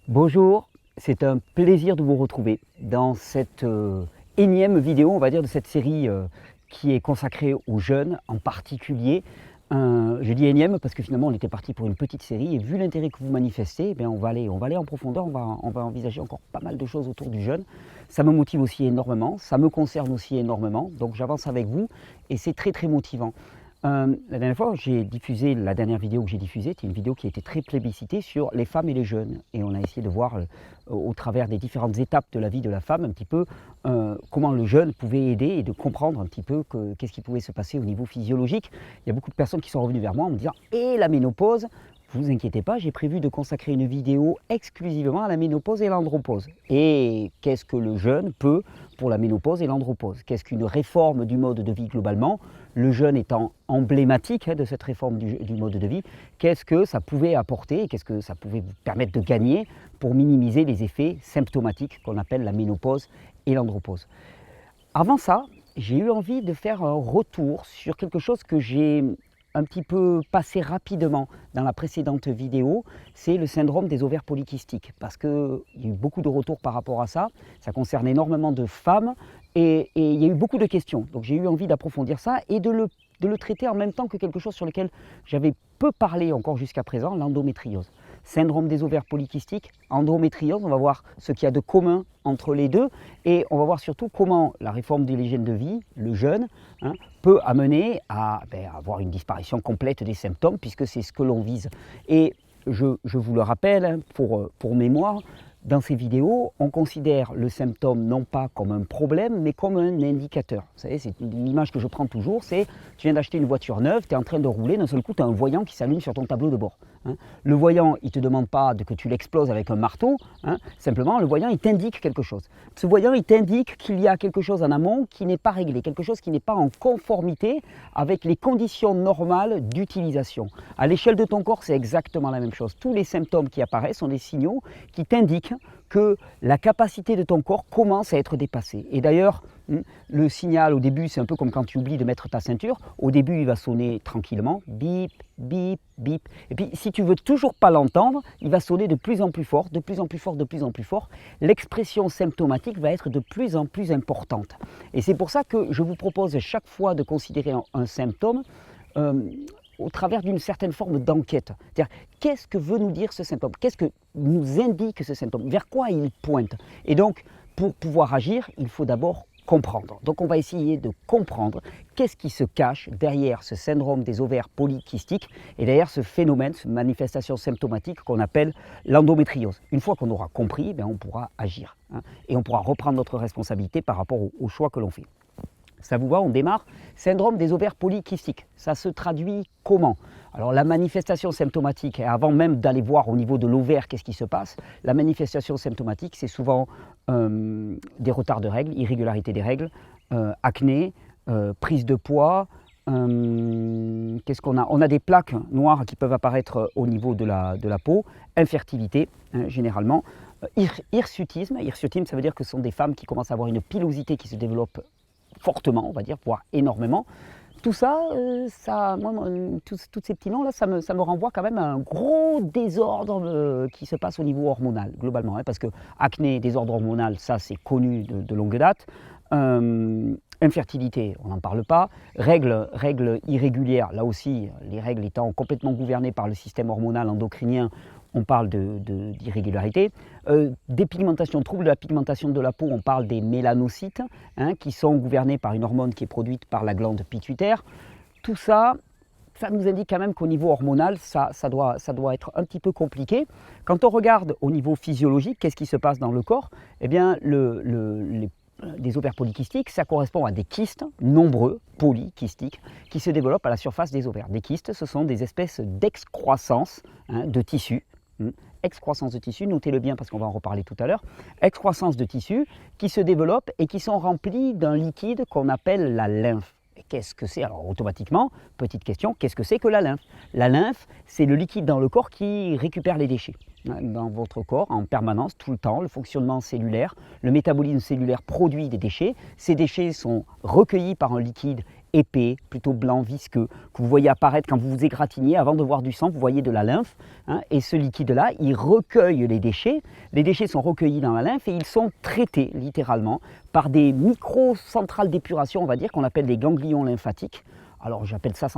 Bonjour, c'est un plaisir de vous retrouver dans cette énième vidéo, on va dire, de cette série qui est consacrée aux jeunes en particulier. Je dis énième parce que finalement on était parti pour une petite série et vu l'intérêt que vous manifestez, eh bien, on va aller en profondeur, on va envisager encore pas mal de choses autour du jeune. Ça me motive aussi énormément, ça me concerne aussi énormément, donc j'avance avec vous et c'est très très motivant. La dernière fois, la dernière vidéo que j'ai diffusée, c'était une vidéo qui a été très plébiscitée sur les femmes et les jeunes. Et on a essayé de voir au travers des différentes étapes de la vie de la femme un petit peu comment le jeune pouvait aider et de comprendre un petit peu qu'est-ce qui pouvait se passer au niveau physiologique. Il y a beaucoup de personnes qui sont revenues vers moi en me disant « Et la ménopause ?» Vous inquiétez pas, j'ai prévu de consacrer une vidéo exclusivement à la ménopause et l'andropause. Et qu'est-ce que le jeune peut pour la ménopause et l'andropause? Qu'est-ce qu'une réforme du mode de vie globalement? Le jeune étant emblématique de cette réforme du mode de vie, qu'est-ce que ça pouvait apporter et qu'est-ce que ça pouvait vous permettre de gagner pour minimiser les effets symptomatiques qu'on appelle la ménopause et l'andropause? Avant ça, j'ai eu envie de faire un retour sur quelque chose que j'ai un petit peu passé rapidement dans la précédente vidéo, c'est le syndrome des ovaires polykystiques. Parce qu'il y a eu beaucoup de retours par rapport à ça, ça concerne énormément de femmes et il y a eu beaucoup de questions. Donc j'ai eu envie d'approfondir ça et de le traiter en même temps que quelque chose sur lequel j'avais peu parlé encore jusqu'à présent, l'endométriose. Syndrome des ovaires polykystiques, endométriose, on va voir ce qu'il y a de commun entre les deux et on va voir surtout comment la réforme de l'hygiène de vie, le jeûne, peut amener à avoir une disparition complète des symptômes puisque c'est ce que l'on vise. Et je vous le rappelle, pour mémoire, dans ces vidéos, on considère le symptôme non pas comme un problème, mais comme un indicateur. Vous savez, c'est l'image que je prends toujours, c'est tu viens d'acheter une voiture neuve, tu es en train de rouler, d'un seul coup, tu as un voyant qui s'allume sur ton tableau de bord. Le voyant, il ne te demande pas que tu l'exploses avec un marteau, simplement, le voyant, il t'indique quelque chose. Ce voyant, il t'indique qu'il y a quelque chose en amont qui n'est pas réglé, quelque chose qui n'est pas en conformité avec les conditions normales d'utilisation. À l'échelle de ton corps, c'est exactement la même chose. Tous les symptômes qui apparaissent sont des signaux qui t'indiquent que la capacité de ton corps commence à être dépassée. Et d'ailleurs, le signal au début, c'est un peu comme quand tu oublies de mettre ta ceinture. Au début, il va sonner tranquillement, bip, bip, bip. Et puis, si tu veux toujours pas l'entendre, il va sonner de plus en plus fort, de plus en plus fort, de plus en plus fort. L'expression symptomatique va être de plus en plus importante. Et c'est pour ça que je vous propose chaque fois de considérer un symptôme au travers d'une certaine forme d'enquête. C'est-à-dire, qu'est-ce que veut nous dire ce symptôme? Qu'est-ce que nous indique ce symptôme? Vers quoi il pointe? Et donc, pour pouvoir agir, il faut d'abord comprendre. Donc, on va essayer de comprendre qu'est-ce qui se cache derrière ce syndrome des ovaires polykystiques et derrière ce phénomène, cette manifestation symptomatique qu'on appelle l'endométriose. Une fois qu'on aura compris, on pourra agir et on pourra reprendre notre responsabilité par rapport au choix que l'on fait. Ça vous va, on démarre. Syndrome des ovaires polykystiques, ça se traduit comment? Alors la manifestation symptomatique, et avant même d'aller voir au niveau de l'ovaire qu'est-ce qui se passe, la manifestation symptomatique c'est souvent des retards de règles, irrégularité des règles, acné, prise de poids, qu'est-ce qu'on a? On a des plaques noires qui peuvent apparaître au niveau de la peau, infertilité généralement, hirsutisme, ça veut dire que ce sont des femmes qui commencent à avoir une pilosité qui se développe fortement, on va dire, voire énormément. Tout ça, tous ces petits noms-là, ça me renvoie quand même à un gros désordre qui se passe au niveau hormonal, globalement. Parce que acné, désordre hormonal, ça c'est connu de longue date. Infertilité, on n'en parle pas. Règles irrégulières, là aussi, les règles étant complètement gouvernées par le système hormonal endocrinien, on parle d'irrégularité. Dépigmentation, troubles de la pigmentation de la peau, on parle des mélanocytes, qui sont gouvernés par une hormone qui est produite par la glande pituitaire. Tout ça, ça nous indique quand même qu'au niveau hormonal, ça doit être un petit peu compliqué. Quand on regarde au niveau physiologique, qu'est-ce qui se passe dans le corps? Eh bien, des ovaires polykystiques, ça correspond à des kystes nombreux, polykystiques, qui se développent à la surface des ovaires. Des kystes, ce sont des espèces d'excroissance de tissus. Excroissance de tissus, notez-le bien parce qu'on va en reparler tout à l'heure, excroissance de tissus qui se développent et qui sont remplis d'un liquide qu'on appelle la lymphe. Et qu'est-ce que c'est? Alors automatiquement, petite question, qu'est-ce que c'est que la lymphe? La lymphe, c'est le liquide dans le corps qui récupère les déchets. Dans votre corps, en permanence, tout le temps, le fonctionnement cellulaire, le métabolisme cellulaire produit des déchets. Ces déchets sont recueillis par un liquide épais, plutôt blanc, visqueux, que vous voyez apparaître quand vous vous égratignez. Avant de voir du sang, vous voyez de la lymphe. Hein, et ce liquide-là, il recueille les déchets. Les déchets sont recueillis dans la lymphe et ils sont traités littéralement par des micro-centrales d'épuration, on va dire, qu'on appelle des ganglions lymphatiques. Alors j'appelle ça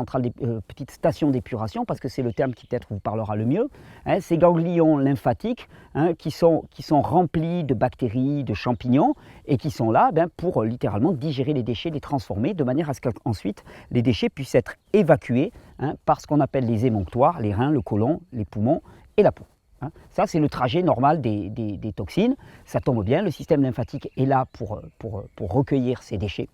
petite station d'épuration parce que c'est le terme qui peut-être vous parlera le mieux. Hein, ces ganglions lymphatiques hein, qui sont remplis de bactéries, de champignons et qui sont là pour littéralement digérer les déchets, les transformer de manière à ce qu'ensuite les déchets puissent être évacués hein, par ce qu'on appelle les émonctoires, les reins, le côlon, les poumons et la peau. Hein. Ça c'est le trajet normal des toxines, ça tombe bien, le système lymphatique est là pour recueillir ces déchets.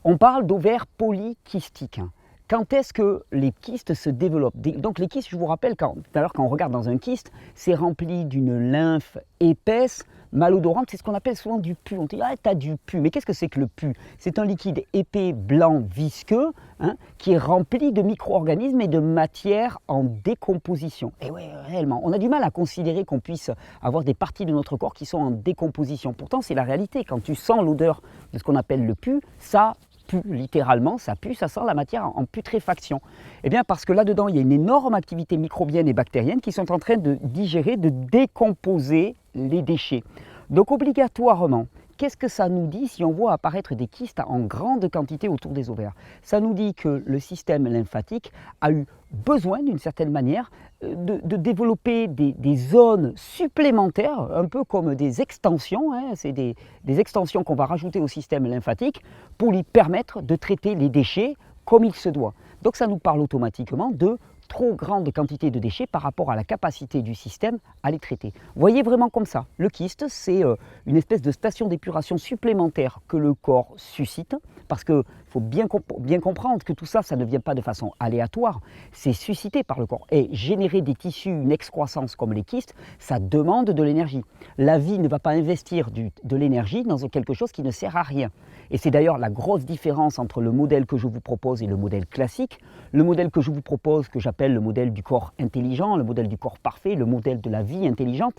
On parle d'ovaires polykystiques. Quand est-ce que les kystes se développent? Donc les kystes, je vous rappelle, tout à l'heure quand on regarde dans un kyste, c'est rempli d'une lymphe épaisse, malodorante, c'est ce qu'on appelle souvent du pus. On dit « ah, t'as du pus ». Mais qu'est-ce que c'est que le pus? C'est un liquide épais, blanc, visqueux, hein, qui est rempli de micro-organismes et de matière en décomposition. Et oui, réellement, on a du mal à considérer qu'on puisse avoir des parties de notre corps qui sont en décomposition. Pourtant, c'est la réalité. Quand tu sens l'odeur de ce qu'on appelle le pus, ça pue, littéralement, ça pue, ça sent la matière en putréfaction. Eh bien parce que là-dedans, il y a une énorme activité microbienne et bactérienne qui sont en train de digérer, de décomposer les déchets. Donc obligatoirement, qu'est-ce que ça nous dit si on voit apparaître des kystes en grande quantité autour des ovaires? Ça nous dit que le système lymphatique a eu besoin, d'une certaine manière, de développer des zones supplémentaires, un peu comme des extensions, hein, c'est des extensions qu'on va rajouter au système lymphatique pour lui permettre de traiter les déchets comme il se doit. Donc ça nous parle automatiquement de trop grande quantité de déchets par rapport à la capacité du système à les traiter. Voyez vraiment comme ça, le kyste c'est une espèce de station d'épuration supplémentaire que le corps suscite, parce qu'il faut bien comprendre que tout ça, ça ne vient pas de façon aléatoire, c'est suscité par le corps. Et générer des tissus, une excroissance comme les kystes, ça demande de l'énergie. La vie ne va pas investir de l'énergie dans quelque chose qui ne sert à rien. Et c'est d'ailleurs la grosse différence entre le modèle que je vous propose et le modèle classique. Le modèle que je vous propose, que j'appelle le modèle du corps intelligent, le modèle du corps parfait, le modèle de la vie intelligente,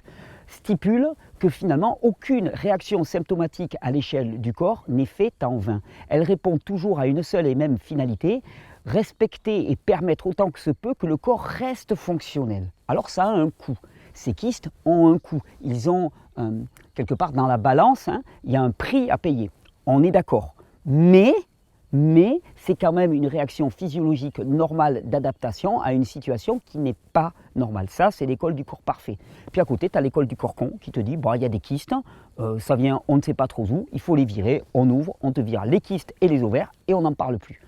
stipule que finalement aucune réaction symptomatique à l'échelle du corps n'est faite en vain. Elle répond toujours à une seule et même finalité, respecter et permettre autant que se peut que le corps reste fonctionnel. Alors ça a un coût. Ces kystes ont un coût. Ils ont quelque part dans la balance, hein, il y a un prix à payer. On est d'accord. Mais c'est quand même une réaction physiologique normale d'adaptation à une situation qui n'est pas normale. Ça, c'est l'école du corps parfait. Puis à côté, tu as l'école du corps con qui te dit, il y a des kystes, ça vient, on ne sait pas trop où, il faut les virer, on ouvre, on te vire les kystes et les ovaires et on n'en parle plus.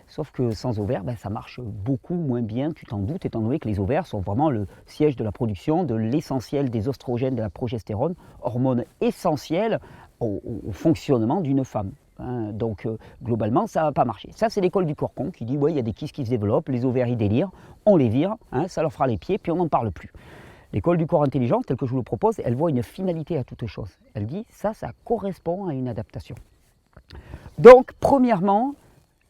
Sauf que sans ovaires, ça marche beaucoup moins bien, tu t'en doutes, étant donné que les ovaires sont vraiment le siège de la production de l'essentiel des oestrogènes, de la progestérone, hormone essentielle au fonctionnement d'une femme. Hein, donc globalement, ça ne va pas marcher. Ça, c'est l'école du corps con qui dit, il y a des kystes qui se développent, les ovaires ils délirent, on les vire, hein, ça leur fera les pieds, puis on n'en parle plus. L'école du corps intelligent, telle que je vous le propose, elle voit une finalité à toute chose. Elle dit, ça correspond à une adaptation. Donc, premièrement,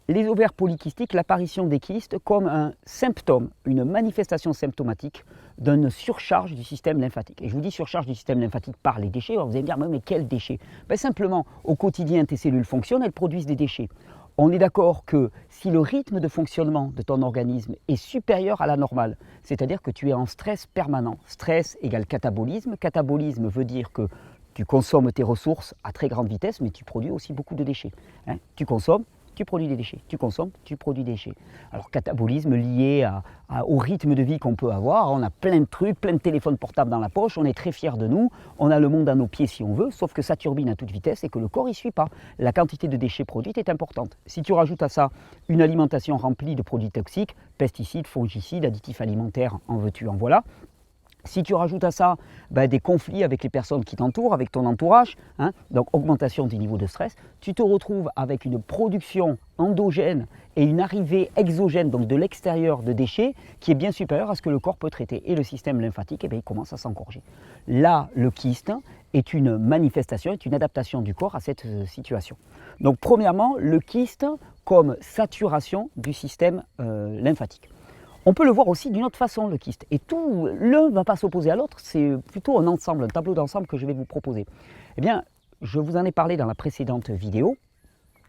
les ovaires polykystiques, l'apparition des kystes comme un symptôme, une manifestation symptomatique d'une surcharge du système lymphatique. Et je vous dis surcharge du système lymphatique par les déchets. Alors vous allez me dire, mais quels déchets? Simplement, au quotidien, tes cellules fonctionnent, elles produisent des déchets. On est d'accord que si le rythme de fonctionnement de ton organisme est supérieur à la normale, c'est-à-dire que tu es en stress permanent, stress égale catabolisme, catabolisme veut dire que tu consommes tes ressources à très grande vitesse, mais tu produis aussi beaucoup de déchets. Hein, tu consommes, tu produis des déchets. Tu consommes, tu produis des déchets. Alors catabolisme lié au rythme de vie qu'on peut avoir, on a plein de trucs, plein de téléphones portables dans la poche, on est très fiers de nous, on a le monde à nos pieds si on veut, sauf que ça turbine à toute vitesse et que le corps n'y suit pas. La quantité de déchets produite est importante. Si tu rajoutes à ça une alimentation remplie de produits toxiques, pesticides, fongicides, additifs alimentaires, en veux-tu, en voilà. Si tu rajoutes à ça des conflits avec les personnes qui t'entourent, avec ton entourage, hein, donc augmentation du niveau de stress, tu te retrouves avec une production endogène et une arrivée exogène, donc de l'extérieur de déchets, qui est bien supérieure à ce que le corps peut traiter. Et le système lymphatique, il commence à s'engorger. Là, le kyste est une manifestation, est une adaptation du corps à cette situation. Donc premièrement, le kyste comme saturation du système lymphatique. On peut le voir aussi d'une autre façon, le kyste. Et tout, l'un ne va pas s'opposer à l'autre, c'est plutôt un ensemble, un tableau d'ensemble que je vais vous proposer. Eh bien, je vous en ai parlé dans la précédente vidéo.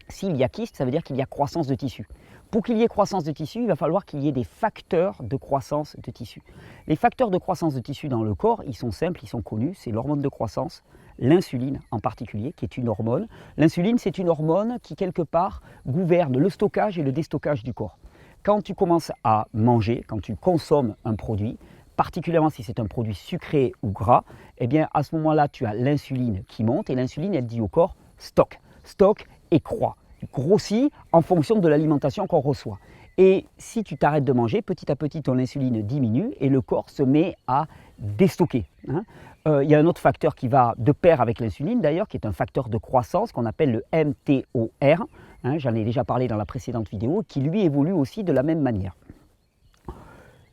S'il y a kyste, ça veut dire qu'il y a croissance de tissu. Pour qu'il y ait croissance de tissu, il va falloir qu'il y ait des facteurs de croissance de tissu. Les facteurs de croissance de tissu dans le corps, ils sont simples, ils sont connus, c'est l'hormone de croissance, l'insuline en particulier, qui est une hormone. L'insuline, c'est une hormone qui, quelque part, gouverne le stockage et le déstockage du corps. Quand tu commences à manger, quand tu consommes un produit, particulièrement si c'est un produit sucré ou gras, eh bien à ce moment-là, tu as l'insuline qui monte et l'insuline, elle dit au corps « stocke ». Stocke et croît, grossit en fonction de l'alimentation qu'on reçoit. Et si tu t'arrêtes de manger, petit à petit, ton insuline diminue et le corps se met à déstocker. Il y a un autre facteur qui va de pair avec l'insuline d'ailleurs, qui est un facteur de croissance qu'on appelle le mTOR. J'en ai déjà parlé dans la précédente vidéo, qui lui évolue aussi de la même manière.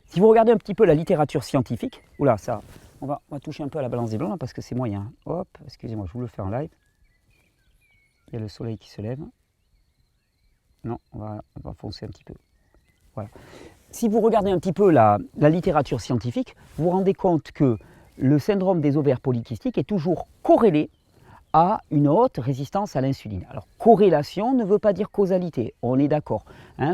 Si vous regardez un petit peu la littérature scientifique, oula, ça, on va toucher un peu à la balance des blancs là, parce que c'est moyen. Hop, excusez-moi, je vous le fais en live. Il y a le soleil qui se lève. Non, on va foncer un petit peu. Voilà. Si vous regardez un petit peu la littérature scientifique, vous vous rendez compte que le syndrome des ovaires polykystiques est toujours corrélé à une haute résistance à l'insuline. Alors, corrélation ne veut pas dire causalité, on est d'accord.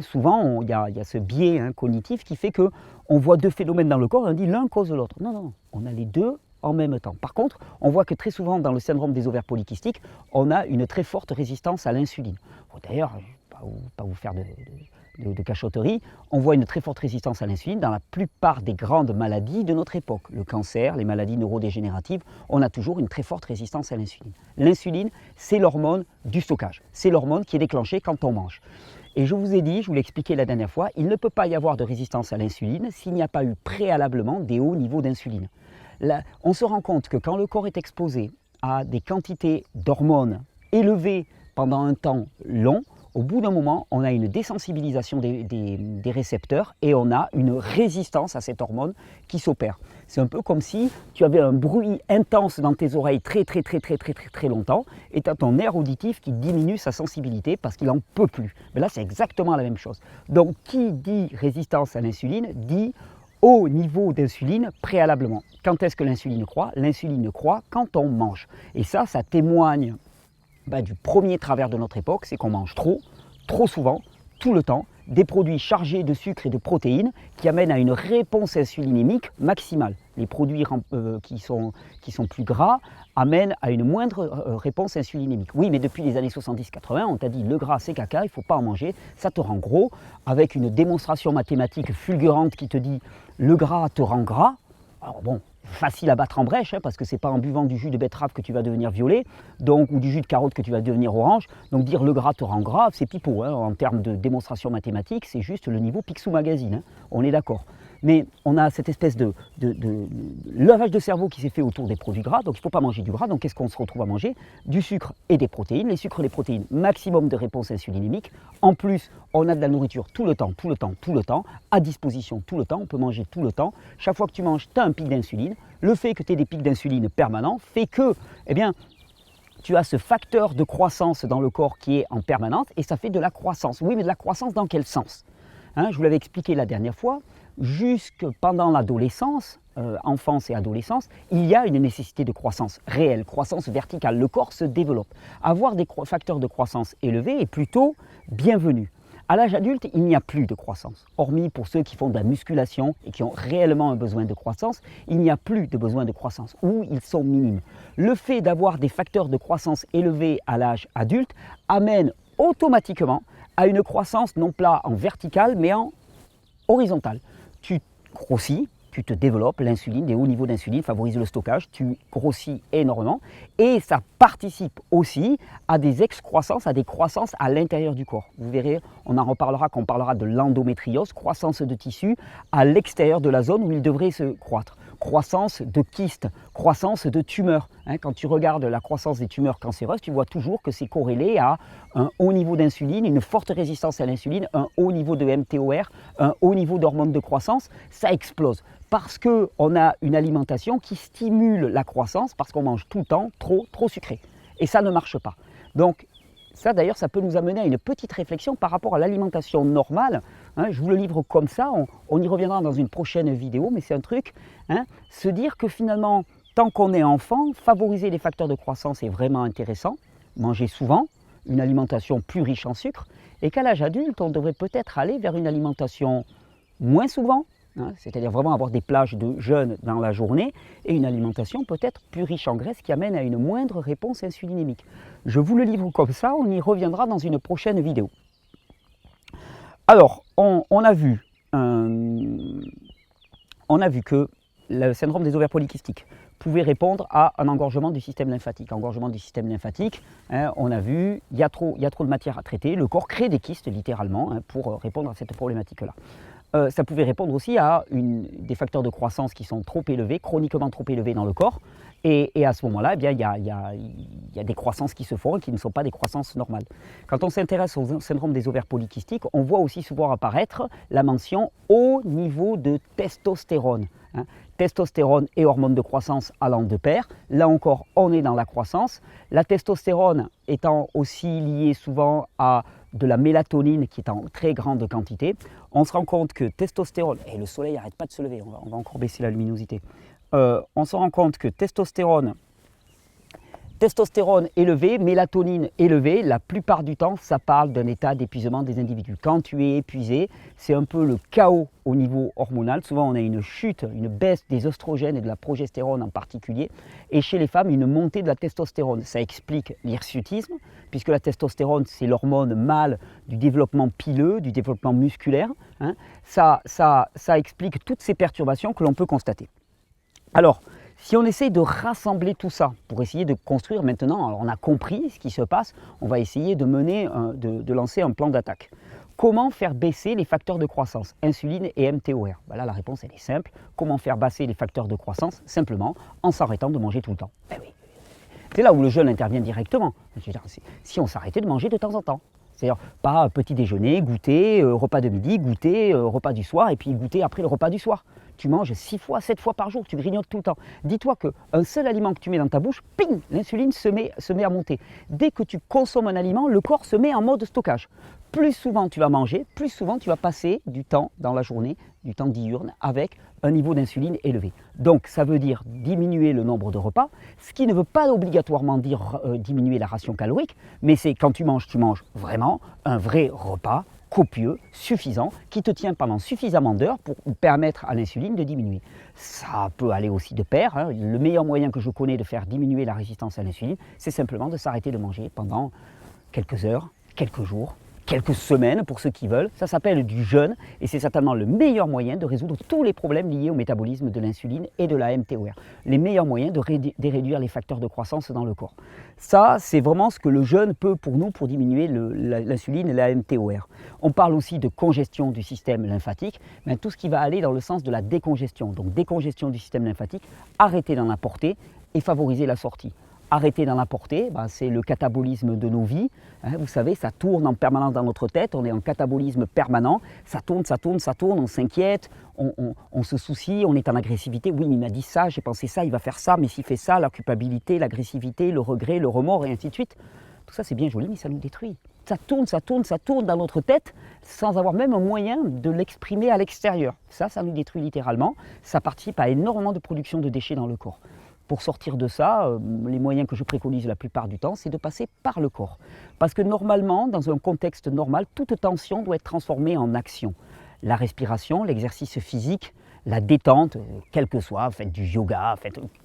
Souvent, il y a ce biais cognitif qui fait qu'on voit deux phénomènes dans le corps et on dit l'un cause l'autre. Non, non, on a les deux en même temps. Par contre, on voit que très souvent dans le syndrome des ovaires polykystiques, on a une très forte résistance à l'insuline. D'ailleurs, je ne vais pas vous faire de cachotterie, on voit une très forte résistance à l'insuline dans la plupart des grandes maladies de notre époque. Le cancer, les maladies neurodégénératives, on a toujours une très forte résistance à l'insuline. L'insuline, c'est l'hormone du stockage. C'est l'hormone qui est déclenchée quand on mange. Et je vous ai dit, je vous l'ai expliqué la dernière fois, il ne peut pas y avoir de résistance à l'insuline s'il n'y a pas eu préalablement des hauts niveaux d'insuline. Là, on se rend compte que quand le corps est exposé à des quantités d'hormones élevées pendant un temps long, au bout d'un moment, on a une désensibilisation des récepteurs et on a une résistance à cette hormone qui s'opère. C'est un peu comme si tu avais un bruit intense dans tes oreilles très longtemps et tu as ton nerf auditif qui diminue sa sensibilité parce qu'il n'en peut plus. Mais là, c'est exactement la même chose. Donc, qui dit résistance à l'insuline dit haut niveau d'insuline préalablement. Quand est-ce que l'insuline croît? L'insuline croît quand on mange. Et ça témoigne du premier travers de notre époque, c'est qu'on mange trop souvent, tout le temps, des produits chargés de sucre et de protéines qui amènent à une réponse insulinémique maximale. Les produits qui sont plus gras amènent à une moindre réponse insulinémique. Oui, mais depuis les années 70-80, on t'a dit le gras c'est caca, il ne faut pas en manger, ça te rend gros, avec une démonstration mathématique fulgurante qui te dit le gras te rend gras. Alors bon, facile à battre en brèche, parce que ce n'est pas en buvant du jus de betterave que tu vas devenir violet, ou du jus de carotte que tu vas devenir orange. Donc dire le gras te rend gras, c'est pipeau. En termes de démonstration mathématique, c'est juste le niveau Picsou Magazine, on est d'accord. Mais on a cette espèce de lavage de cerveau qui s'est fait autour des produits gras, donc il ne faut pas manger du gras. Donc qu'est-ce qu'on se retrouve à manger? Du sucre et des protéines. Les sucres et les protéines, maximum de réponse insulinémique. En plus, on a de la nourriture tout le temps, à disposition tout le temps, on peut manger tout le temps. Chaque fois que tu manges, tu as un pic d'insuline. Le fait que tu aies des pics d'insuline permanents fait que, tu as ce facteur de croissance dans le corps qui est en permanence et ça fait de la croissance. Oui, mais de la croissance dans quel sens? Je vous l'avais expliqué la dernière fois. Jusque pendant l'adolescence, enfance et adolescence, il y a une nécessité de croissance réelle, croissance verticale. Le corps se développe. Avoir des facteurs de croissance élevés est plutôt bienvenu. À l'âge adulte, il n'y a plus de croissance. Hormis pour ceux qui font de la musculation et qui ont réellement un besoin de croissance, il n'y a plus de besoin de croissance ou ils sont minimes. Le fait d'avoir des facteurs de croissance élevés à l'âge adulte amène automatiquement à une croissance non pas en verticale mais en horizontale. Tu grossis, tu te développes, l'insuline, des hauts niveaux d'insuline favorisent le stockage, tu grossis énormément et ça participe aussi à des excroissances, à des croissances à l'intérieur du corps. Vous verrez, on en reparlera quand on parlera de l'endométriose, croissance de tissus à l'extérieur de la zone où il devrait se croître. Croissance de kystes, croissance de tumeurs. Quand tu regardes la croissance des tumeurs cancéreuses, tu vois toujours que c'est corrélé à un haut niveau d'insuline, une forte résistance à l'insuline, un haut niveau de mTOR, un haut niveau d'hormones de croissance, ça explose. Parce qu'on a une alimentation qui stimule la croissance, parce qu'on mange tout le temps trop sucré. Et ça ne marche pas. Donc, ça d'ailleurs, ça peut nous amener à une petite réflexion par rapport à l'alimentation normale. Je vous le livre comme ça, on y reviendra dans une prochaine vidéo, mais c'est un truc, se dire que finalement, tant qu'on est enfant, favoriser les facteurs de croissance est vraiment intéressant. Manger souvent, une alimentation plus riche en sucre, et qu'à l'âge adulte, on devrait peut-être aller vers une alimentation moins souvent, hein, c'est-à-dire vraiment avoir des plages de jeûne dans la journée, et une alimentation peut-être plus riche en graisse qui amène à une moindre réponse insulinémique. Je vous le livre comme ça, on y reviendra dans une prochaine vidéo. Alors, on a vu que le syndrome des ovaires polykystiques pouvait répondre à un engorgement du système lymphatique. Engorgement du système lymphatique, hein, on a vu, il y a trop de matière à traiter, le corps crée des kystes littéralement, hein, pour répondre à cette problématique-là. Ça pouvait répondre aussi à des facteurs de croissance qui sont trop élevés, chroniquement trop élevés dans le corps, et à ce moment-là, eh bien, il y a des croissances qui se font et qui ne sont pas des croissances normales. Quand on s'intéresse au syndrome des ovaires polykystiques, on voit aussi souvent apparaître la mention haut niveau de testostérone. Hein. Testostérone et hormone de croissance allant de pair. Là encore, on est dans la croissance. La testostérone étant aussi liée souvent à de la mélatonine qui est en très grande quantité. On se rend compte que testostérone, et le soleil n'arrête pas de se lever, on va encore baisser la luminosité. On se rend compte que testostérone élevé, mélatonine élevée, la plupart du temps, ça parle d'un état d'épuisement des individus. Quand tu es épuisé, c'est un peu le chaos au niveau hormonal. Souvent, on a une chute, une baisse des oestrogènes et de la progestérone en particulier. Et chez les femmes, une montée de la testostérone. Ça explique l'hirsutisme, puisque la testostérone, c'est l'hormone mâle du développement pileux, du développement musculaire. Hein. Ça explique toutes ces perturbations que l'on peut constater. Alors, si on essaye de rassembler tout ça pour essayer de construire maintenant, alors on a compris ce qui se passe, on va essayer de lancer un plan d'attaque. Comment faire baisser les facteurs de croissance, insuline et MTOR? Ben là, la réponse elle est simple. Comment faire baisser les facteurs de croissance? Simplement en s'arrêtant de manger tout le temps. Ben oui. C'est là où le jeûne intervient directement. Si on s'arrêtait de manger de temps en temps. C'est-à-dire pas petit déjeuner, goûter, repas de midi, goûter, repas du soir et puis goûter après le repas du soir. Tu manges 6 fois, 7 fois par jour, tu grignotes tout le temps. Dis-toi qu'un seul aliment que tu mets dans ta bouche, ping, l'insuline se met à monter. Dès que tu consommes un aliment, le corps se met en mode stockage. Plus souvent tu vas manger, plus souvent tu vas passer du temps dans la journée, du temps diurne, avec un niveau d'insuline élevé. Donc ça veut dire diminuer le nombre de repas, ce qui ne veut pas obligatoirement dire diminuer la ration calorique, mais c'est quand tu manges vraiment un vrai repas copieux, suffisant, qui te tient pendant suffisamment d'heures pour permettre à l'insuline de diminuer. Ça peut aller aussi de pair. Hein. Le meilleur moyen que je connais de faire diminuer la résistance à l'insuline, c'est simplement de s'arrêter de manger pendant quelques heures, quelques jours, quelques semaines pour ceux qui veulent. Ça s'appelle du jeûne et c'est certainement le meilleur moyen de résoudre tous les problèmes liés au métabolisme de l'insuline et de la MTOR. Les meilleurs moyens de réduire les facteurs de croissance dans le corps. Ça, c'est vraiment ce que le jeûne peut pour nous pour diminuer l'insuline et la MTOR. On parle aussi de congestion du système lymphatique, mais tout ce qui va aller dans le sens de la décongestion. Donc décongestion du système lymphatique, arrêter d'en apporter et favoriser la sortie. Arrêter d'en apporter, c'est le catabolisme de nos vies. Hein, vous savez, ça tourne en permanence dans notre tête, on est en catabolisme permanent, ça tourne, on s'inquiète, on se soucie, on est en agressivité. Oui, mais il m'a dit ça, j'ai pensé ça, il va faire ça, mais s'il fait ça, la culpabilité, l'agressivité, le regret, le remords et ainsi de suite. Tout ça c'est bien joli, mais ça nous détruit. Ça tourne dans notre tête sans avoir même un moyen de l'exprimer à l'extérieur. Ça nous détruit littéralement. Ça participe à énormément de production de déchets dans le corps. Pour sortir de ça, les moyens que je préconise la plupart du temps, c'est de passer par le corps. Parce que normalement, dans un contexte normal, toute tension doit être transformée en action. La respiration, l'exercice physique, la détente, quel que soit, faites du yoga,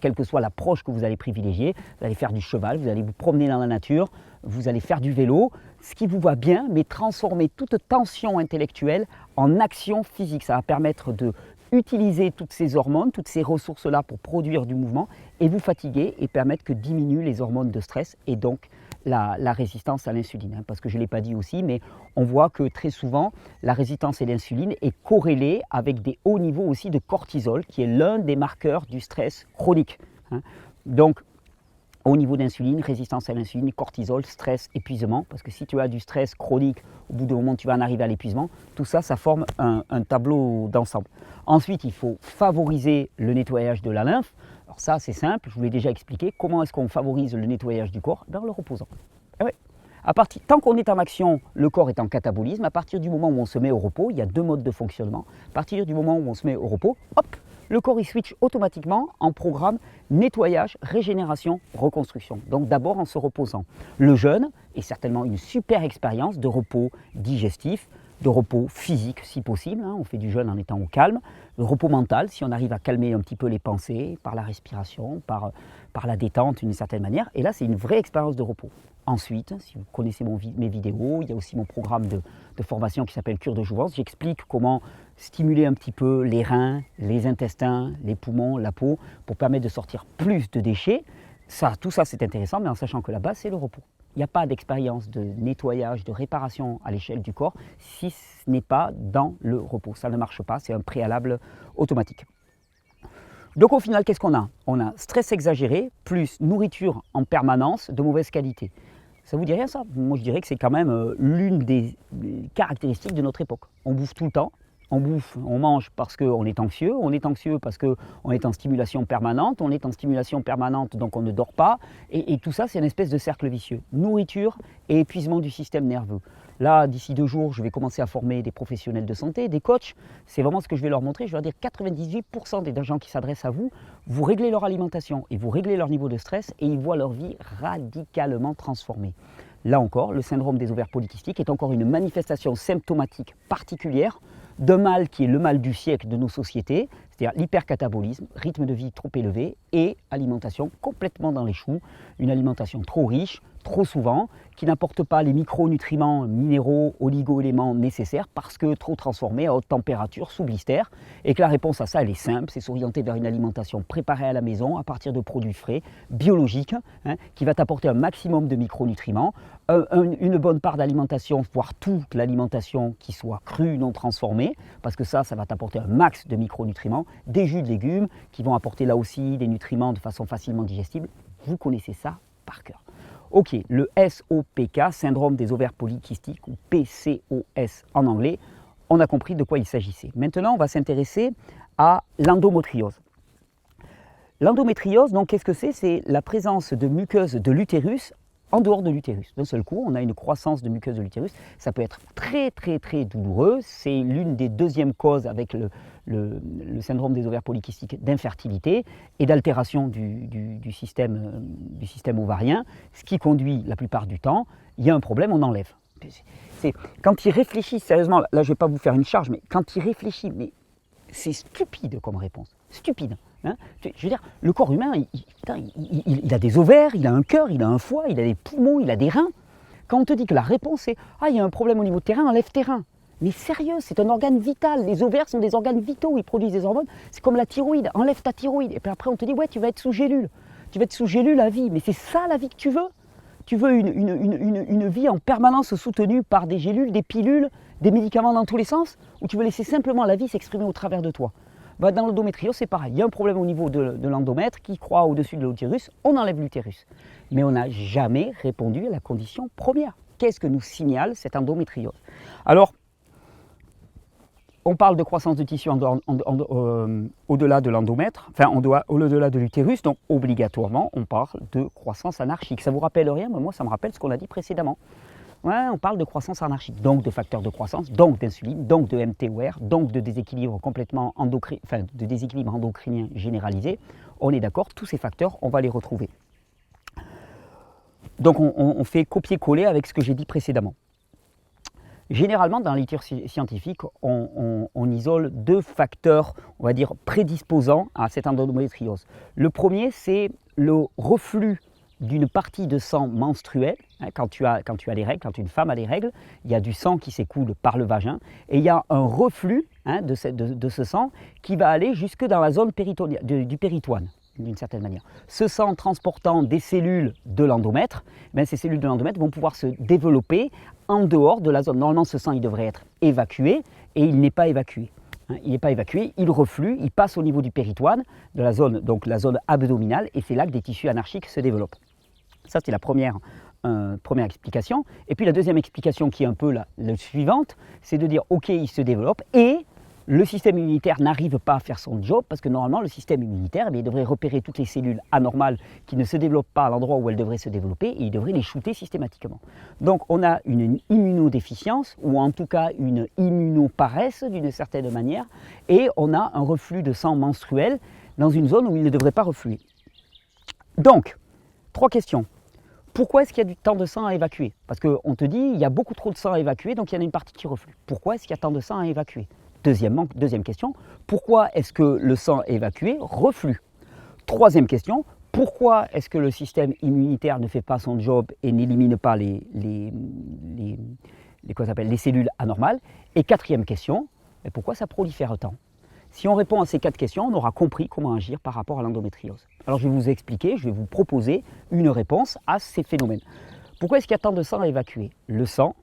quelle que soit l'approche que vous allez privilégier, vous allez faire du cheval, vous allez vous promener dans la nature, vous allez faire du vélo, ce qui vous va bien, mais transformer toute tension intellectuelle en action physique. Ça va permettre de utiliser toutes ces hormones, toutes ces ressources-là pour produire du mouvement et vous fatiguer et permettre que diminuent les hormones de stress et donc la résistance à l'insuline. Hein, parce que je ne l'ai pas dit aussi, mais on voit que très souvent, la résistance à l'insuline est corrélée avec des hauts niveaux aussi de cortisol, qui est l'un des marqueurs du stress chronique. Hein. Donc, au niveau d'insuline, résistance à l'insuline, cortisol, stress, épuisement, parce que si tu as du stress chronique, au bout d'un moment tu vas en arriver à l'épuisement, tout ça, ça forme un tableau d'ensemble. Ensuite, il faut favoriser le nettoyage de la lymphe. Alors ça, c'est simple, je vous l'ai déjà expliqué. Comment est-ce qu'on favorise le nettoyage du corps? En le reposant. Eh oui. Tant qu'on est en action, le corps est en catabolisme. À partir du moment où on se met au repos, il y a 2 modes de fonctionnement. À partir du moment où on se met au repos, hop, le corps il switch automatiquement en programme nettoyage, régénération, reconstruction. Donc d'abord en se reposant. Le jeûne et certainement une super expérience de repos digestif, de repos physique si possible, on fait du jeûne en étant au calme, de repos mental si on arrive à calmer un petit peu les pensées par la respiration, par la détente d'une certaine manière, et là c'est une vraie expérience de repos. Ensuite, si vous connaissez mes vidéos, il y a aussi mon programme de formation qui s'appelle Cure de Jouvence. J'explique comment stimuler un petit peu les reins, les intestins, les poumons, la peau, pour permettre de sortir plus de déchets. Tout ça c'est intéressant, mais en sachant que la base c'est le repos. Il n'y a pas d'expérience de nettoyage, de réparation à l'échelle du corps si ce n'est pas dans le repos. Ça ne marche pas, c'est un préalable automatique. Donc au final, qu'est-ce qu'on a? On a stress exagéré, plus nourriture en permanence de mauvaise qualité. Ça vous dit rien ça? Moi je dirais que c'est quand même l'une des caractéristiques de notre époque. On bouffe tout le temps, on mange parce qu'on est anxieux parce qu'on est en stimulation permanente, donc on ne dort pas, et tout ça c'est une espèce de cercle vicieux. Nourriture et épuisement du système nerveux. Là, d'ici 2 jours, je vais commencer à former des professionnels de santé, des coachs. C'est vraiment ce que je vais leur montrer. Je vais leur dire 98% des gens qui s'adressent à vous, vous réglez leur alimentation et vous réglez leur niveau de stress et ils voient leur vie radicalement transformée. Là encore, le syndrome des ovaires polykystiques est encore une manifestation symptomatique particulière d'un mal qui est le mal du siècle de nos sociétés, c'est-à-dire l'hypercatabolisme, rythme de vie trop élevé et alimentation complètement dans les choux, une alimentation trop riche, trop souvent, qui n'apporte pas les micronutriments, minéraux, oligo-éléments nécessaires parce que trop transformés à haute température, sous blister, et que la réponse à ça, elle est simple, c'est s'orienter vers une alimentation préparée à la maison à partir de produits frais, biologiques, qui va t'apporter un maximum de micronutriments, une bonne part d'alimentation, voire toute l'alimentation qui soit crue, non transformée, parce que ça va t'apporter un max de micronutriments, des jus de légumes qui vont apporter là aussi des nutriments de façon facilement digestible. Vous connaissez ça par cœur. Ok, le SOPK, syndrome des ovaires polykystiques, ou PCOS en anglais, on a compris de quoi il s'agissait. Maintenant, on va s'intéresser à l'endométriose. L'endométriose, donc, qu'est-ce que c'est? C'est la présence de muqueuses de l'utérus en dehors de l'utérus. D'un seul coup, on a une croissance de muqueuses de l'utérus. Ça peut être très très très douloureux. C'est l'une des deuxièmes causes avec le syndrome des ovaires polykystiques d'infertilité et d'altération du système ovarien, ce qui conduit la plupart du temps, il y a un problème, on enlève. Quand il réfléchit sérieusement, là je ne vais pas vous faire une charge, mais quand il réfléchit, mais c'est stupide comme réponse, stupide. Je veux dire, le corps humain, il a des ovaires, il a un cœur, il a un foie, il a des poumons, il a des reins. Quand on te dit que la réponse est « Ah, il y a un problème au niveau de tes reins, enlève tes reins ». Mais sérieux, c'est un organe vital. Les ovaires sont des organes vitaux, ils produisent des hormones. C'est comme la thyroïde, enlève ta thyroïde. Et puis après, on te dit « Ouais, tu vas être sous gélule. Tu vas être sous gélule à vie ». Mais c'est ça la vie que tu veux? Tu veux une vie en permanence soutenue par des gélules, des pilules, des médicaments dans tous les sens? Ou tu veux laisser simplement la vie s'exprimer au travers de toi? Dans l'endométriose, c'est pareil. Il y a un problème au niveau de l'endomètre qui croît au-dessus de l'utérus, on enlève l'utérus. Mais on n'a jamais répondu à la condition première. Qu'est-ce que nous signale cette endométriose? Alors, on parle de croissance de tissu au-delà de l'endomètre, enfin au-delà de l'utérus, donc obligatoirement on parle de croissance anarchique. Ça vous rappelle rien? Moi ça me rappelle ce qu'on a dit précédemment. Ouais, on parle de croissance anarchique, donc de facteurs de croissance, donc d'insuline, donc de MTOR, donc de déséquilibre de déséquilibre endocrinien généralisé. On est d'accord, tous ces facteurs, on va les retrouver. Donc on fait copier-coller avec ce que j'ai dit précédemment. Généralement, dans la littérature scientifique, on isole 2 facteurs, on va dire, prédisposants à cette endométriose. Le premier, c'est le reflux d'une partie de sang menstruel. Quand tu as les règles, quand une femme a les règles, il y a du sang qui s'écoule par le vagin et il y a un reflux de ce sang qui va aller jusque dans la zone du péritoine, d'une certaine manière. Ce sang transportant des cellules de l'endomètre, ces cellules de l'endomètre vont pouvoir se développer en dehors de la zone. Normalement, ce sang il devrait être évacué et il n'est pas évacué. Il n'est pas évacué, il reflue, il passe au niveau du péritoine, de la zone abdominale, et c'est là que des tissus anarchiques se développent. Ça, c'est la première explication. Et puis la deuxième explication, qui est un peu la suivante, c'est de dire, ok, il se développe, et le système immunitaire n'arrive pas à faire son job, parce que normalement, le système immunitaire, il devrait repérer toutes les cellules anormales qui ne se développent pas à l'endroit où elles devraient se développer, et il devrait les shooter systématiquement. Donc on a une immunodéficience, ou en tout cas une immunoparesse d'une certaine manière, et on a un reflux de sang menstruel dans une zone où il ne devrait pas refluer. Donc, 3 questions. Pourquoi est-ce qu'il y a tant de sang à évacuer? Parce qu'on te dit il y a beaucoup trop de sang à évacuer, donc il y en a une partie qui reflue. Pourquoi est-ce qu'il y a tant de sang à évacuer? Deuxième question, pourquoi est-ce que le sang évacué reflue? Troisième question, pourquoi est-ce que le système immunitaire ne fait pas son job et n'élimine pas les cellules anormales? Et quatrième question, pourquoi ça prolifère tant? Si on répond à ces 4 questions, on aura compris comment agir par rapport à l'endométriose. Alors je vais vous expliquer, je vais vous proposer une réponse à ces phénomènes. Pourquoi est-ce qu'il y a tant de sang à évacuer? Le sang,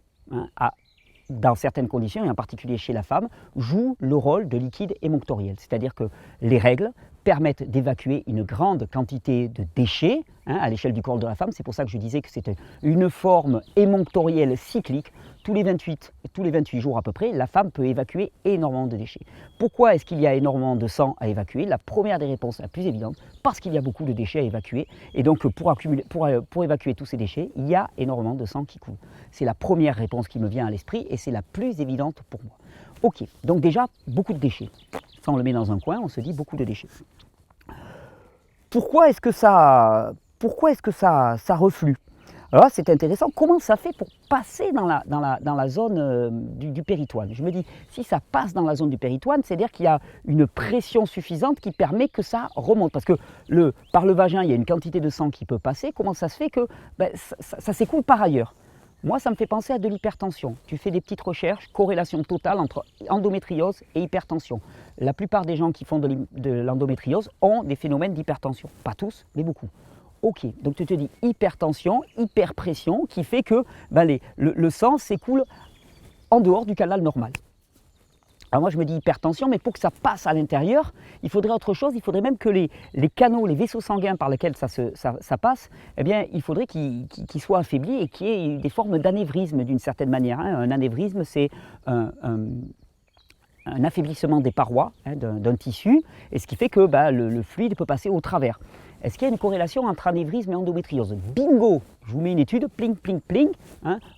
dans certaines conditions, et en particulier chez la femme, joue le rôle de liquide émonctoriel. C'est-à-dire que les règles permettent d'évacuer une grande quantité de déchets à l'échelle du corps de la femme. C'est pour ça que je disais que c'était une forme émonctorielle cyclique. Tous les 28 jours à peu près, la femme peut évacuer énormément de déchets. Pourquoi est-ce qu'il y a énormément de sang à évacuer? La première des réponses, la plus évidente, parce qu'il y a beaucoup de déchets à évacuer. Et donc pour évacuer tous ces déchets, il y a énormément de sang qui coule. C'est la première réponse qui me vient à l'esprit et c'est la plus évidente pour moi. Ok, donc déjà, beaucoup de déchets. Ça, on le met dans un coin, on se dit beaucoup de déchets. Pourquoi est-ce que ça reflue? Alors c'est intéressant, comment ça fait pour passer dans la zone du péritoine? Je me dis, si ça passe dans la zone du péritoine, c'est-à-dire qu'il y a une pression suffisante qui permet que ça remonte. Parce que par le vagin, il y a une quantité de sang qui peut passer. Comment ça se fait que ça s'écoule par ailleurs? Moi, ça me fait penser à de l'hypertension. Tu fais des petites recherches, corrélation totale entre endométriose et hypertension. La plupart des gens qui font de l'endométriose ont des phénomènes d'hypertension. Pas tous, mais beaucoup. Ok, donc tu te dis hypertension, hyperpression, qui fait que le sang s'écoule en dehors du canal normal. Alors moi je me dis hypertension, mais pour que ça passe à l'intérieur, il faudrait autre chose, il faudrait même que les canaux, les vaisseaux sanguins par lesquels ça passe, eh bien il faudrait qu'ils soient affaiblis et qu'il y ait des formes d'anévrisme d'une certaine manière. Un anévrisme, c'est un affaiblissement des parois d'un tissu, et ce qui fait que le fluide peut passer au travers. Est-ce qu'il y a une corrélation entre anévrisme et endométriose? Bingo! Je vous mets une étude, pling, pling, pling.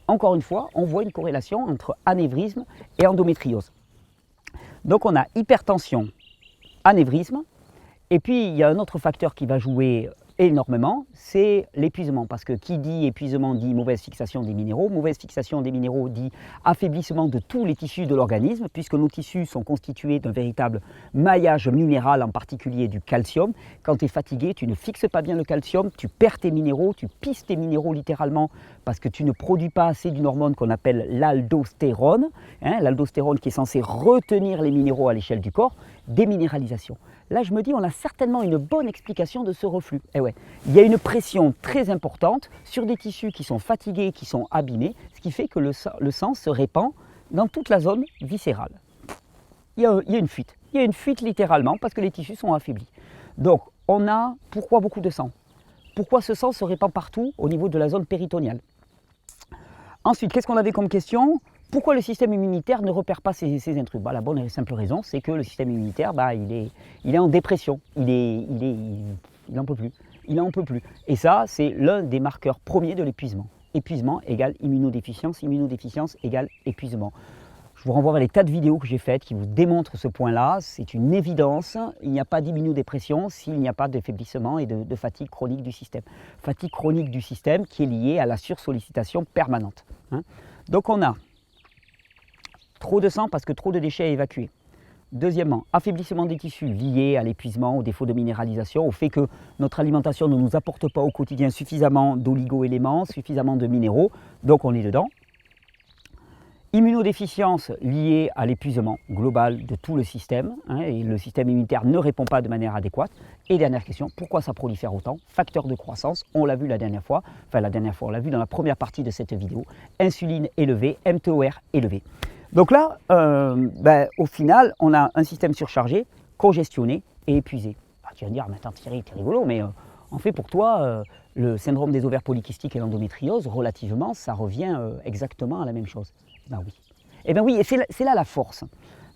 Encore une fois, on voit une corrélation entre anévrisme et endométriose. Donc on a hypertension, anévrisme, et puis il y a un autre facteur qui va jouer énormément, c'est l'épuisement. Parce que qui dit épuisement dit mauvaise fixation des minéraux. Mauvaise fixation des minéraux dit affaiblissement de tous les tissus de l'organisme, puisque nos tissus sont constitués d'un véritable maillage minéral, en particulier du calcium. Quand tu es fatigué, tu ne fixes pas bien le calcium, tu perds tes minéraux, tu pisses tes minéraux littéralement, parce que tu ne produis pas assez d'une hormone qu'on appelle l'aldostérone. L'aldostérone qui est censée retenir les minéraux à l'échelle du corps, déminéralisation. Là, je me dis, on a certainement une bonne explication de ce reflux. Eh ouais, il y a une pression très importante sur des tissus qui sont fatigués, qui sont abîmés, ce qui fait que le sang se répand dans toute la zone viscérale. Il y a une fuite. Il y a une fuite littéralement parce que les tissus sont affaiblis. Donc, pourquoi beaucoup de sang? Pourquoi ce sang se répand partout au niveau de la zone péritoniale? Ensuite, qu'est-ce qu'on avait comme question? Pourquoi le système immunitaire ne repère pas ces intrus? La bonne et simple raison, c'est que le système immunitaire, il est en dépression, il n'en peut plus. Il n'en peut plus. Et ça, c'est l'un des marqueurs premiers de l'épuisement. Épuisement égale immunodéficience, immunodéficience égale épuisement. Je vous renvoie vers les tas de vidéos que j'ai faites qui vous démontrent ce point-là. C'est une évidence, il n'y a pas d'immunodépression s'il n'y a pas d'affaiblissement et de fatigue chronique du système. Fatigue chronique du système qui est liée à la sursollicitation permanente. Donc on a trop de sang parce que trop de déchets à évacuer. Deuxièmement, affaiblissement des tissus lié à l'épuisement, au défaut de minéralisation, au fait que notre alimentation ne nous apporte pas au quotidien suffisamment d'oligo-éléments, suffisamment de minéraux, donc on est dedans. Immunodéficience liée à l'épuisement global de tout le système, et le système immunitaire ne répond pas de manière adéquate. Et dernière question, pourquoi ça prolifère autant? Facteur de croissance, on l'a vu la dernière fois, on l'a vu dans la première partie de cette vidéo, insuline élevée, MTOR élevé. Donc là, au final, on a un système surchargé, congestionné et épuisé. Tu vas me dire, mais attends Thierry, t'es rigolo, mais en fait pour toi, le syndrome des ovaires polykystiques et l'endométriose, relativement, ça revient exactement à la même chose. Ben oui. Eh bien oui, et c'est là la force.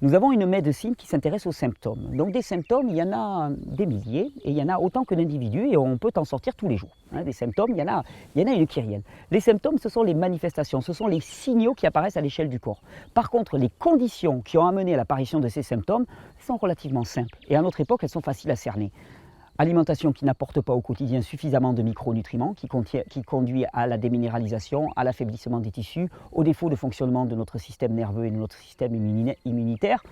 Nous avons une médecine qui s'intéresse aux symptômes. Donc des symptômes, il y en a des milliers et il y en a autant que d'individus et on peut en sortir tous les jours. Des symptômes, il y en a une kyrielle. Les symptômes, ce sont les manifestations, ce sont les signaux qui apparaissent à l'échelle du corps. Par contre, les conditions qui ont amené à l'apparition de ces symptômes sont relativement simples. Et à notre époque, elles sont faciles à cerner. alimentation qui n'apporte pas au quotidien suffisamment de micronutriments, qui conduit à la déminéralisation, à l'affaiblissement des tissus, au défaut de fonctionnement de notre système nerveux et de notre système immunitaire.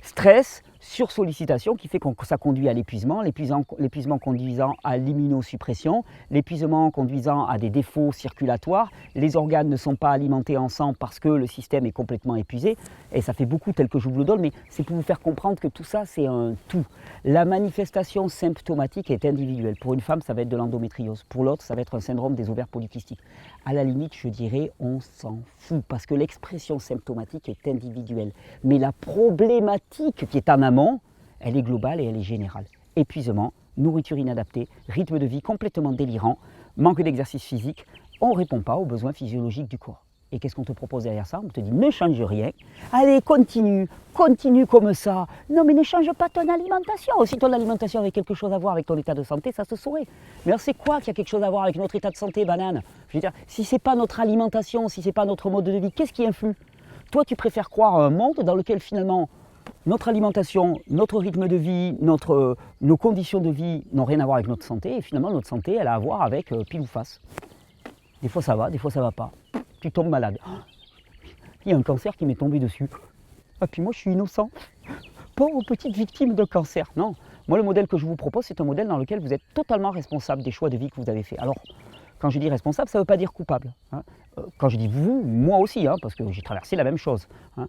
Stress, sursollicitation qui fait que ça conduit à l'épuisement, l'épuisement conduisant à l'immunosuppression, l'épuisement conduisant à des défauts circulatoires, les organes ne sont pas alimentés en sang parce que le système est complètement épuisé, et ça fait beaucoup tel que je vous le donne, mais c'est pour vous faire comprendre que tout ça c'est un tout. La manifestation symptomatique est individuelle. Pour une femme ça va être de l'endométriose, pour l'autre ça va être un syndrome des ovaires polykystiques. À la limite je dirais on s'en fout parce que l'expression symptomatique est individuelle, mais la problématique qui est en amont, elle est globale et elle est générale. Épuisement, nourriture inadaptée, rythme de vie complètement délirant, manque d'exercice physique, on ne répond pas aux besoins physiologiques du corps. Et qu'est-ce qu'on te propose derrière ça? On te dit ne change rien, allez continue comme ça. Non mais ne change pas ton alimentation. Si ton alimentation avait quelque chose à voir avec ton état de santé, ça se saurait. Mais alors c'est quoi qui a quelque chose à voir avec notre état de santé, banane? Je veux dire, si ce n'est pas notre alimentation, si ce n'est pas notre mode de vie, qu'est-ce qui influe? Toi tu préfères croire à un monde dans lequel finalement notre alimentation, notre rythme de vie, nos conditions de vie n'ont rien à voir avec notre santé, et finalement notre santé elle a à voir avec pile ou face. Des fois ça va, des fois ça va pas. Tu tombes malade. Il y a un cancer qui m'est tombé dessus. Ah puis moi je suis innocent. Pauvre petite victime de cancer. Non, moi le modèle que je vous propose c'est un modèle dans lequel vous êtes totalement responsable des choix de vie que vous avez faits. Alors quand je dis responsable, ça ne veut pas dire coupable. Hein. Quand je dis vous, moi aussi, hein, parce que j'ai traversé la même chose. Hein.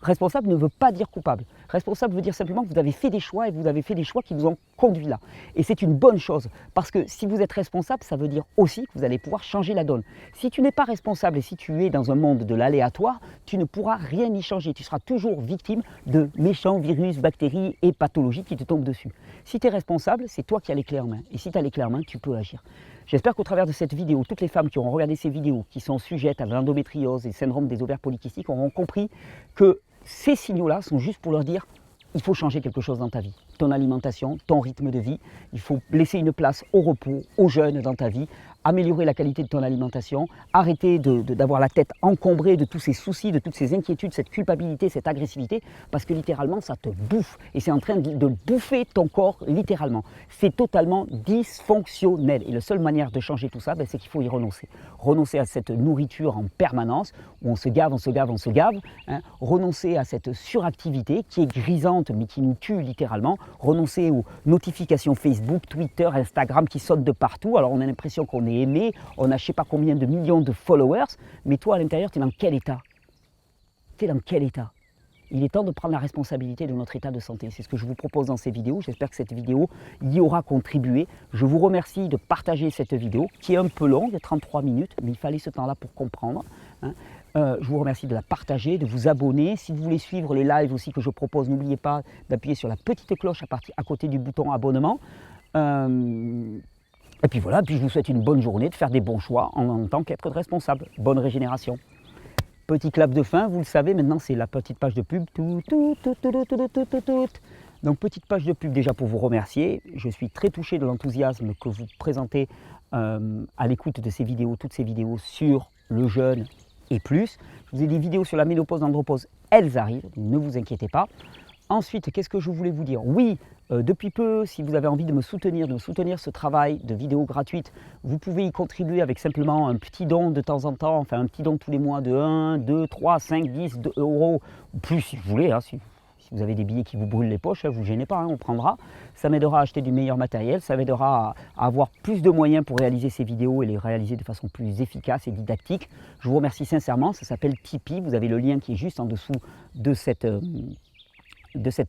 Responsable ne veut pas dire coupable. Responsable veut dire simplement que vous avez fait des choix et vous avez fait des choix qui vous ont conduit là. Et c'est une bonne chose parce que si vous êtes responsable, ça veut dire aussi que vous allez pouvoir changer la donne. Si tu n'es pas responsable et si tu es dans un monde de l'aléatoire, tu ne pourras rien y changer. Tu seras toujours victime de méchants virus, bactéries et pathologies qui te tombent dessus. Si tu es responsable, c'est toi qui as les clés en main. Et si tu as les clés en main, tu peux agir. J'espère qu'au travers de cette vidéo, toutes les femmes qui auront regardé ces vidéos, qui sont sujettes à l'endométriose et syndrome des ovaires polykystiques, auront compris que ces signaux-là sont juste pour leur dire il faut changer quelque chose dans ta vie. Ton alimentation, ton rythme de vie, il faut laisser une place au repos, au jeûne dans ta vie, améliorer la qualité de ton alimentation, arrêter d'avoir la tête encombrée de tous ces soucis, de toutes ces inquiétudes, cette culpabilité, cette agressivité, parce que littéralement ça te bouffe et c'est en train de bouffer ton corps littéralement. C'est totalement dysfonctionnel et la seule manière de changer tout ça, c'est qu'il faut y renoncer. Renoncer à cette nourriture en permanence où on se gave, hein, renoncer à cette suractivité qui est grisante mais qui nous tue littéralement, renoncer aux notifications Facebook, Twitter, Instagram qui sautent de partout. Alors on a l'impression qu'on est aimé, on a je ne sais pas combien de millions de followers, mais toi à l'intérieur, tu es dans quel état? Tu es dans quel état? Il est temps de prendre la responsabilité de notre état de santé. C'est ce que je vous propose dans ces vidéos. J'espère que cette vidéo y aura contribué. Je vous remercie de partager cette vidéo qui est un peu longue, 33 minutes, mais il fallait ce temps-là pour comprendre. Hein. Je vous remercie de la partager, de vous abonner. Si vous voulez suivre les lives aussi que je propose, n'oubliez pas d'appuyer sur la petite cloche à côté du bouton abonnement. Et puis voilà, puis je vous souhaite une bonne journée, de faire des bons choix en tant qu'être responsable. Bonne régénération. Petit clap de fin, vous le savez, maintenant c'est la petite page de pub. Donc petite page de pub déjà pour vous remercier. Je suis très touché de l'enthousiasme que vous présentez à l'écoute de ces vidéos, toutes ces vidéos sur le jeûne et plus. Je vous ai des vidéos sur la ménopause, l'andropause, elles arrivent, ne vous inquiétez pas. Ensuite, qu'est-ce que je voulais vous dire? Oui, depuis peu, si vous avez envie de me soutenir ce travail de vidéos gratuites, vous pouvez y contribuer avec simplement un petit don de temps en temps, enfin un petit don tous les mois de 1, 2, 3, 5, 10 euros, ou plus si vous voulez, hein, si vous avez des billets qui vous brûlent les poches, ne vous gênez pas, hein, on prendra. Ça m'aidera à acheter du meilleur matériel, ça m'aidera à avoir plus de moyens pour réaliser ces vidéos et les réaliser de façon plus efficace et didactique. Je vous remercie sincèrement, ça s'appelle Tipeee, vous avez le lien qui est juste en dessous de cette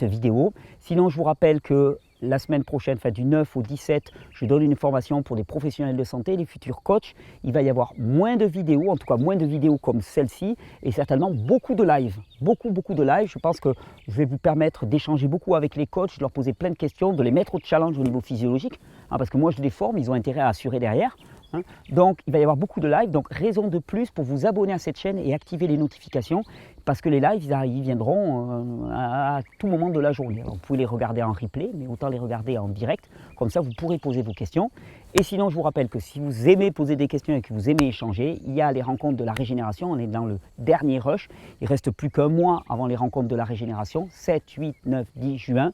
vidéo. Sinon, je vous rappelle que la semaine prochaine, enfin du 9 au 17, je donne une formation pour les professionnels de santé, les futurs coachs. Il va y avoir moins de vidéos, en tout cas moins de vidéos comme celle-ci, et certainement beaucoup de live. Beaucoup de live. Je pense que je vais vous permettre d'échanger beaucoup avec les coachs, de leur poser plein de questions, de les mettre au challenge au niveau physiologique, hein, parce que moi je les forme, ils ont intérêt à assurer derrière. Hein. Donc il va y avoir beaucoup de live, donc raison de plus pour vous abonner à cette chaîne et activer les notifications parce que les lives ils viendront à tout moment de la journée. Alors, vous pouvez les regarder en replay, mais autant les regarder en direct, comme ça vous pourrez poser vos questions. Et sinon je vous rappelle que si vous aimez poser des questions et que vous aimez échanger, il y a les rencontres de la régénération, on est dans le dernier rush, il ne reste plus qu'un mois avant les rencontres de la régénération, 7, 8, 9, 10 juin.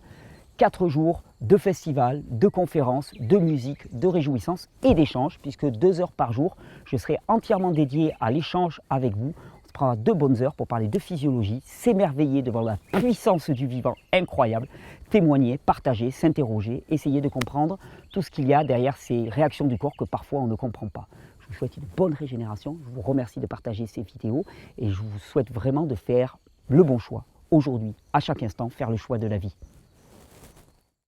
4 jours de festival, de conférences, de musique, de réjouissances et d'échanges, puisque 2 heures par jour, je serai entièrement dédié à l'échange avec vous. On se prendra 2 bonnes heures pour parler de physiologie, s'émerveiller devant la puissance du vivant incroyable, témoigner, partager, s'interroger, essayer de comprendre tout ce qu'il y a derrière ces réactions du corps que parfois on ne comprend pas. Je vous souhaite une bonne régénération, je vous remercie de partager ces vidéos et je vous souhaite vraiment de faire le bon choix aujourd'hui, à chaque instant, faire le choix de la vie.